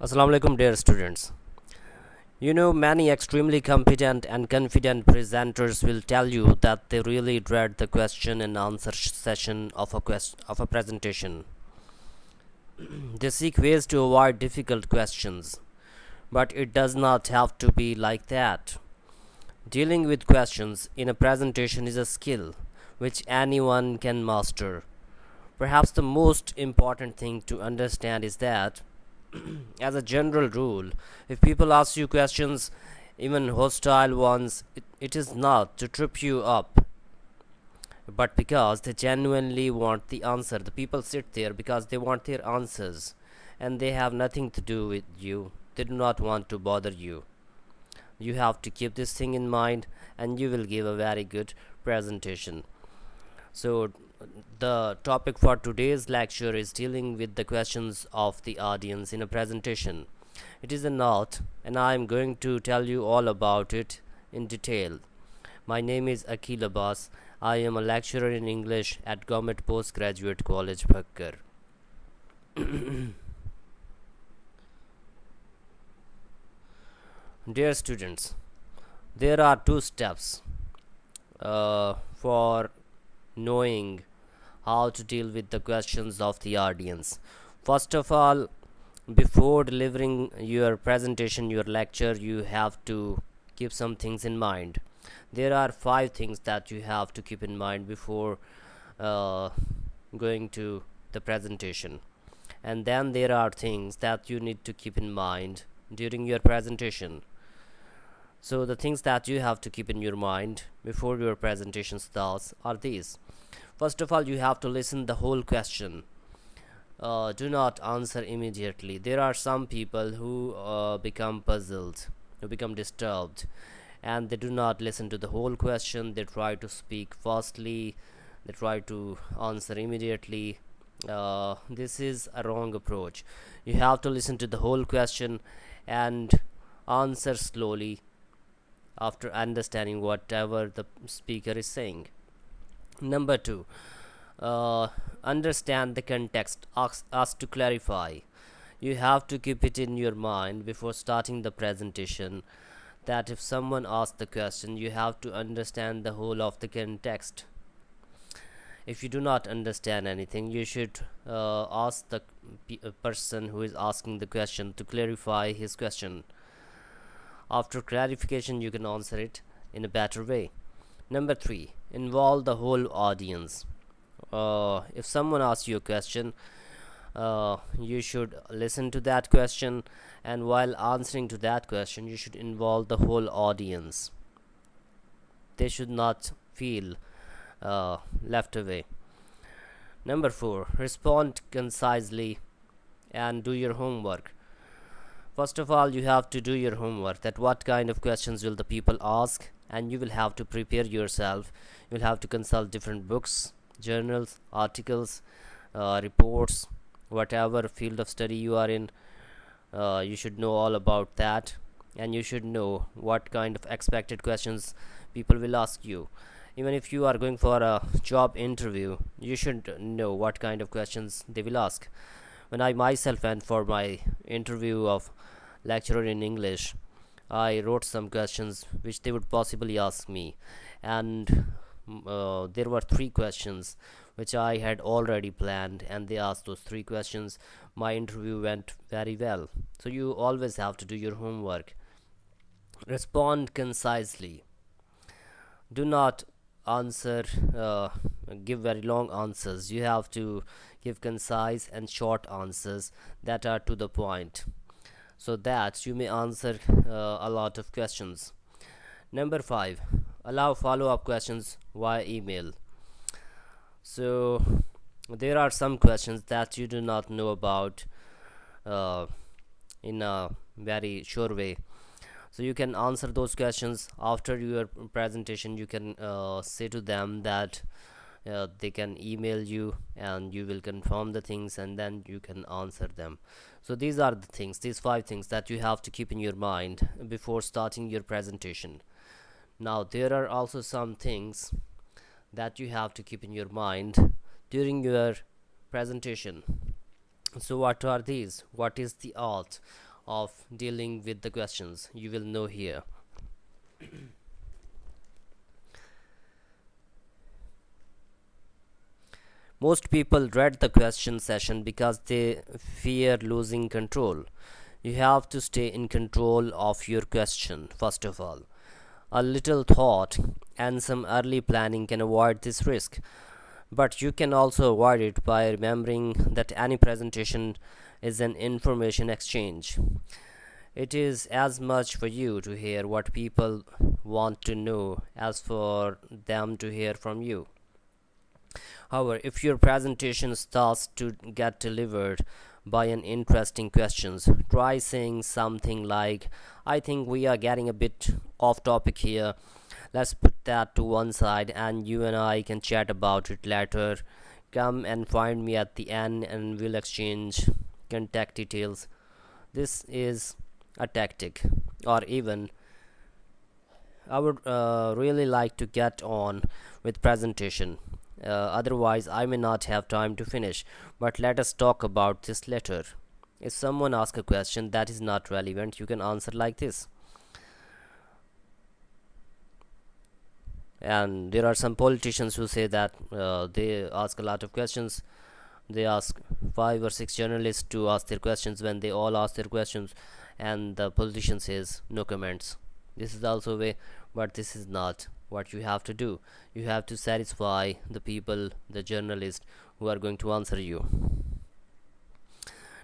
Assalamu alaikum, dear students. Many extremely competent and confident presenters will tell you that they really dread the question and answer session of a presentation. They seek ways to avoid difficult questions, but it does not have to be like that. Dealing with questions in a presentation is a skill which anyone can master. Perhaps the most important thing to understand is that, as a general rule, if people ask you questions, even hostile ones, it is not to trip you up, but because they genuinely want the answer. The people sit there because they want their answers, and they have nothing to do with you. They do not want to bother you. You have to keep this thing in mind, and you will give a very good presentation. So, the topic for today's lecture is dealing with the questions of the audience in a presentation. It is an art, and I am going to tell you all about it in detail. My name is Aqeel Abbas. I am a lecturer in English at Govt Postgraduate College, Bhakkar. Dear students, there are two steps for knowing how to deal with the questions of the audience. First of all, before delivering your presentation, your lecture, you have to keep some things in mind. There are 5 things that you have to keep in mind before going to the presentation, and then there are things that you need to keep in mind during your presentation. So the things that you have to keep in your mind before your presentation starts are these. First of all, you have to listen the whole question. Do not answer immediately. There are some people who become puzzled, who become disturbed, and they do not listen to the whole question. They try to speak fastly, they try to answer immediately. This is a wrong approach. You have to listen to the whole question and answer slowly after understanding whatever the speaker is saying. Number 2, understand the context. Ask to clarify. You have to keep it in your mind before starting the presentation that if someone asks the question, you have to understand the whole of the context. If you do not understand anything, you should ask the person who is asking the question to clarify his question. After clarification, you can answer it in a better way. Number 3, involve the whole audience. If someone asks you a question, you should listen to that question, and while answering to that question, you should involve the whole audience. They should not feel left away. Number 4, respond concisely and do your homework. First of all, you have to do your homework, that what kind of questions will the people ask, and you will have to prepare yourself. You will have to consult different books, journals, articles, reports, whatever field of study you are in. You should know all about that, and you should know what kind of expected questions people will ask you. Even if you are going for a job interview, you should know what kind of questions they will ask. When I myself went for my interview of lecturer in English, I wrote some questions which they would possibly ask me, and there were 3 questions which I had already planned, and they asked those 3 questions. My interview went very well. So you always have to do your homework. Respond concisely. Do not answer give very long answers. You have to give concise and short answers that are to the point, so that you may answer a lot of questions. Number 5, allow follow-up questions via email. So there are some questions that you do not know about in a very sure way. So you can answer those questions after your presentation. You can say to them that they can email you, and you will confirm the things, and then you can answer them. So these are the things, these 5 things that you have to keep in your mind before starting your presentation. Now there are also some things that you have to keep in your mind during your presentation. So what are these? What is the art? of dealing with the questions. You will know here. Most people dread the question session because they fear losing control. You have to stay in control of your question, first of all. A little thought and some early planning can avoid this risk, but you can also avoid it by remembering that any presentation is an information exchange. It is as much for you to hear what people want to know as for them to hear from you. However, if your presentation starts to get delivered by an interesting questions, try saying something like, I think we are getting a bit off topic here. Let's put that to one side and you and I can chat about it later. Come and find me at the end and we'll exchange contact details. This is a tactic. Or even, I would really like to get on with presentation. Otherwise, I may not have time to finish. But let us talk about this later. If someone asks a question that is not relevant, you can answer like this. And there are some politicians who say that they ask a lot of questions. They ask 5 or 6 journalists to ask their questions. When they all ask their questions, and the politician says no comments. This is also a way, but this is not what you have to do. You have to satisfy the people, the journalists who are going to answer you.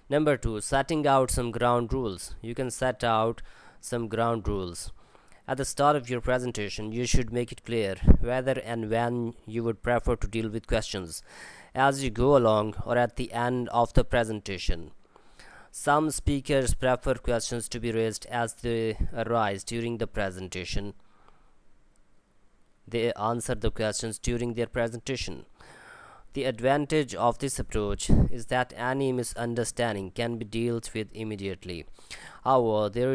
Number 2, setting out some ground rules. You can set out some ground rules. At the start of your presentation, you should make it clear whether and when you would prefer to deal with questions as you go along or at the end of the presentation. Some speakers prefer questions to be raised as they arise during the presentation. They answer the questions during their presentation. The advantage of this approach is that any misunderstanding can be dealt with immediately. However, there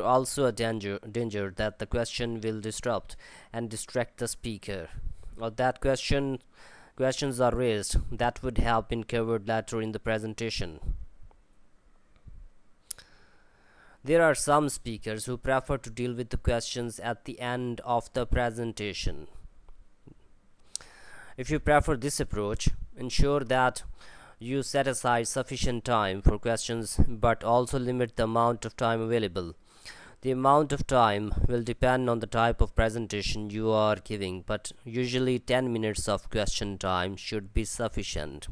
also a danger that the question will disrupt and distract the speaker, or that questions are raised that would have been covered later in the presentation. There are some speakers who prefer to deal with the questions at the end of the presentation. If you prefer this approach, ensure that you set aside sufficient time for questions but also limit the amount of time available. The amount of time will depend on the type of presentation you are giving, but usually 10 minutes of question time should be sufficient.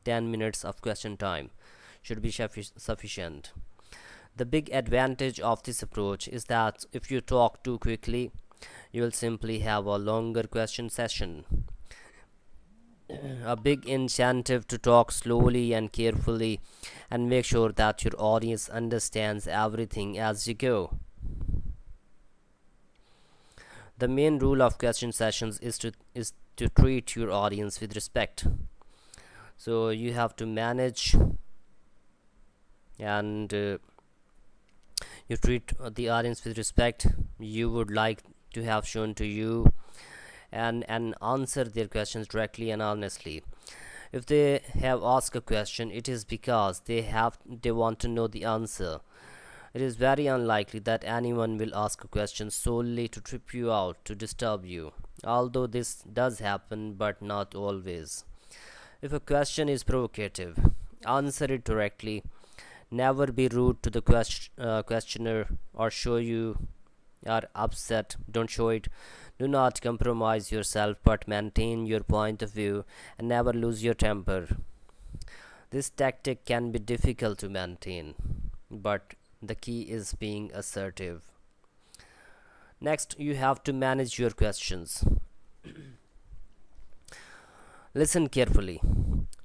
10 minutes of question time should be sufficient. The big advantage of this approach is that if you talk too quickly, you will simply have a longer question session. A big incentive to talk slowly and carefully and make sure that your audience understands everything as you go. The main rule of question sessions is to treat your audience with respect. So you have to manage and you treat the audience with respect you would like to have shown to you, and answer their questions directly and honestly. If they have asked a question, it is because they want to know the answer. It is very unlikely that anyone will ask a question solely to trip you out, to disturb you, although this does happen, but not always. If a question is provocative, answer it directly. Never be rude to the questioner or show you are upset. Don't show it. Do not compromise yourself, but maintain your point of view and never lose your temper. This tactic can be difficult to maintain, but the key is being assertive. Next, you have to manage your questions. Listen carefully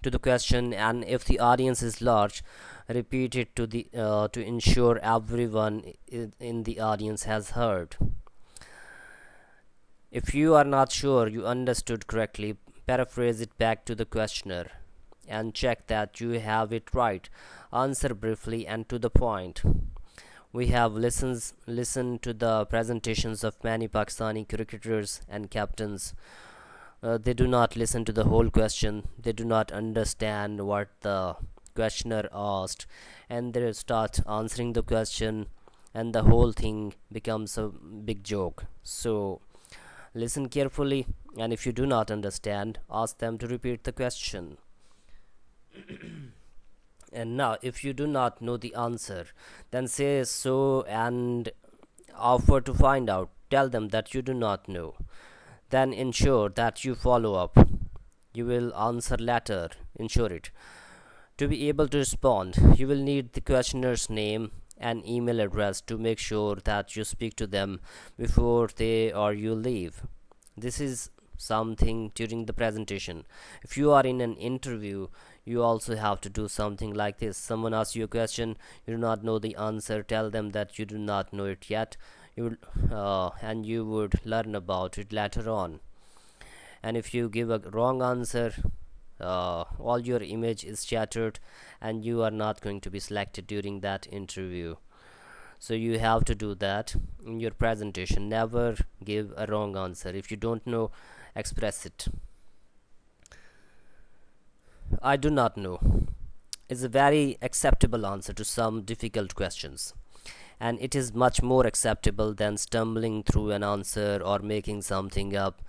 to the question, and if the audience is large, repeat it to ensure everyone in the audience has heard. If you are not sure you understood correctly, paraphrase it back to the questioner and check that you have it right. Answer briefly and to the point. We have listened to the presentations of many Pakistani cricketers and captains. They do not listen to the whole question. They do not understand what the questioner asked, and they start answering the question, and the whole thing becomes a big joke. So listen carefully, and if you do not understand, ask them to repeat the question. And now, if you do not know the answer, then say so and offer to find out. Tell them that you do not know. Then ensure that you follow up. You will answer later. Ensure it. To be able to respond, you will need the questioner's name and email address to make sure that you speak to them before they or you leave. This is something during the presentation. If you are in an interview, you also have to do something like this. Someone asks you a question, you do not know the answer, tell them that you do not know it yet, and you would learn about it later on. And if you give a wrong answer, all your image is shattered and you are not going to be selected during that interview. So you have to do that in your presentation. Never give a wrong answer. If you don't know, express it. I do not know is a very acceptable answer to some difficult questions, and it is much more acceptable than stumbling through an answer or making something up.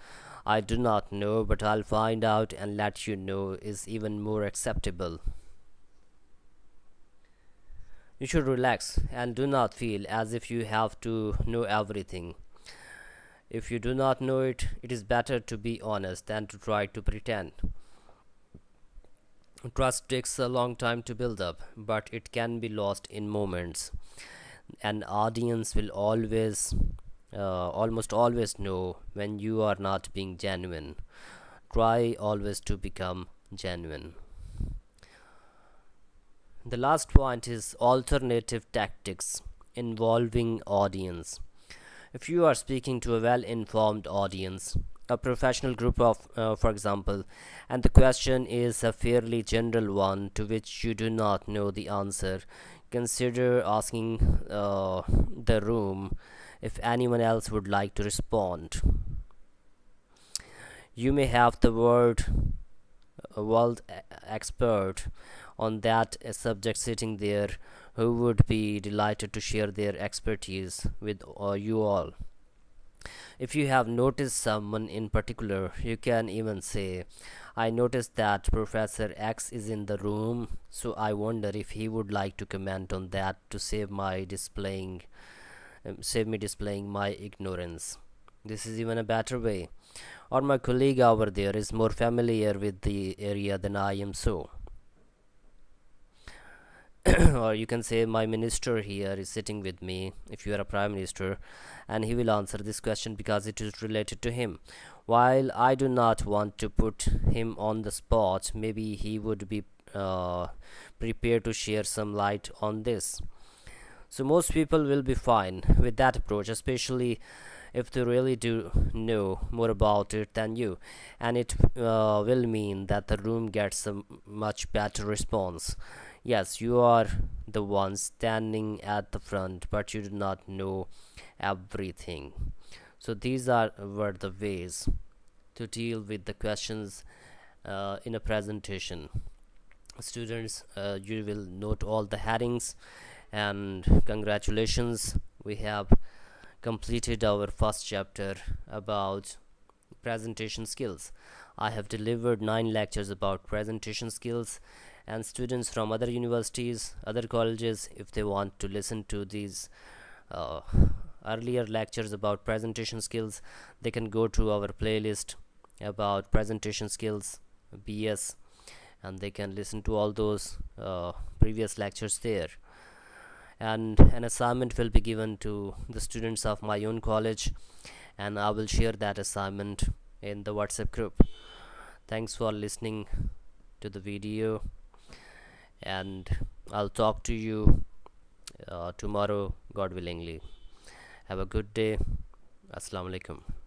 I do not know, but I'll find out and let you know is even more acceptable. You should relax and do not feel as if you have to know everything. If you do not know it, it is better to be honest than to try to pretend. Trust takes a long time to build up, but it can be lost in moments. An audience will almost always know when you are not being genuine. Try always to become genuine. The last point is alternative tactics involving audience. If you are speaking to a well-informed audience, a professional group for example, and the question is a fairly general one to which you do not know the answer, consider asking the room if anyone else would like to respond. You may have the world expert on that subject sitting there who would be delighted to share their expertise with you all. If you have noticed someone in particular, you can even say, I noticed that Professor X is in the room, so I wonder if he would like to comment on that to save me displaying my ignorance. This is even a better way. Or my colleague over there is more familiar with the area than I am, so. Or you can say, my minister here is sitting with me, if you are a prime minister, and he will answer this question because it is related to him. While I do not want to put him on the spot, maybe he would be prepared to share some light on this. So most people will be fine with that approach, especially if they really do know more about it than you, and it will mean that the room gets a much better response. Yes, you are the one standing at the front, but you do not know everything. So these were the ways to deal with the questions in a presentation. Students, you will note all the headings, and congratulations, we have completed our first chapter about presentation skills. I have delivered 9 lectures about presentation skills, and students from other universities, other colleges, if they want to listen to these earlier lectures about presentation skills, they can go to our playlist about presentation skills BS, and they can listen to all those previous lectures there. And an assignment will be given to the students of my own college, and I will share that assignment in the WhatsApp group. Thanks for listening to the video, and I'll talk to you tomorrow, God willingly. Have a good day. Assalamu alaikum.